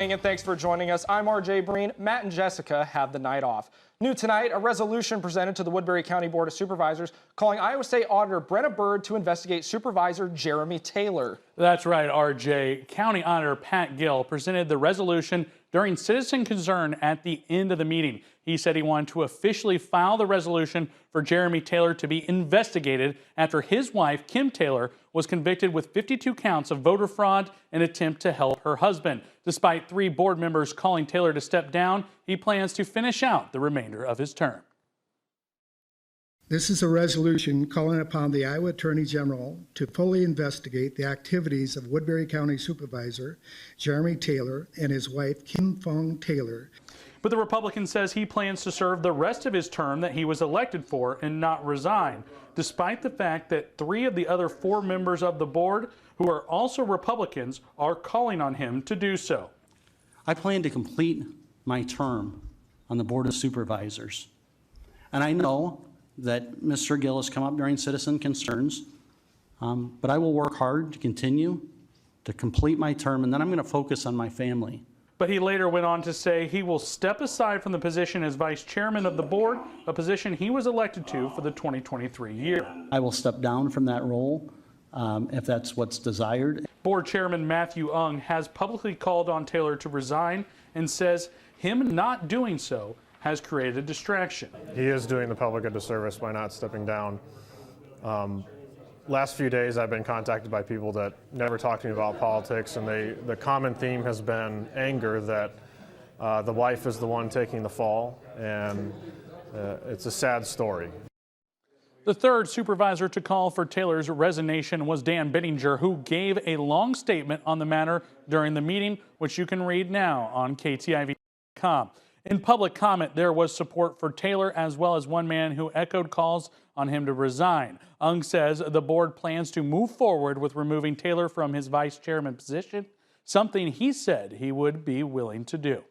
And thanks for joining us. I'm RJ Breen. Matt and Jessica have the night off. New tonight, a resolution presented to the Woodbury County Board of Supervisors calling Iowa State Auditor Brenna Bird to investigate Supervisor Jeremy Taylor. That's right, RJ. County Auditor Pat Gill presented the resolution during citizen concern at the end of the meeting. He said he wanted to officially file the resolution for Jeremy Taylor to be investigated after his wife, Kim Taylor, was convicted with 52 counts of voter fraud and attempt to help her husband. Despite 3 board members calling Taylor to step down, he plans to finish out the remainder of his term. This is a resolution calling upon the Iowa Attorney General to fully investigate the activities of Woodbury County Supervisor Jeremy Taylor and his wife, Kim Fong Taylor. But the Republican says he plans to serve the rest of his term that he was elected for and not resign, despite the fact that 3 of the other 4 members of the board, who are also Republicans, are calling on him to do so. I plan to complete my term on the Board of Supervisors. And I know that Mr. Gill has come up during citizen concerns, but I will work hard to continue to complete my term, and then I'm going to focus on my family. But he later went on to say he will step aside from the position as vice chairman of the board, a position he was elected to for the 2023 year. I will step down from that role if that's what's desired. Board Chairman Matthew Ung has publicly called on Taylor to resign and says him not doing so has created a distraction. He is doing the public a disservice by not stepping down. Last few days I've been contacted by people that never talk to me about politics, and the common theme has been anger that the wife is the one taking the fall, and it's a sad story. The third supervisor to call for Taylor's resignation was Dan Bittinger, who gave a long statement on the matter during the meeting, which you can read now on KTIV.com. In public comment, there was support for Taylor, as well as one man who echoed calls on him to resign. Ung says the board plans to move forward with removing Taylor from his vice chairman position, something he said he would be willing to do.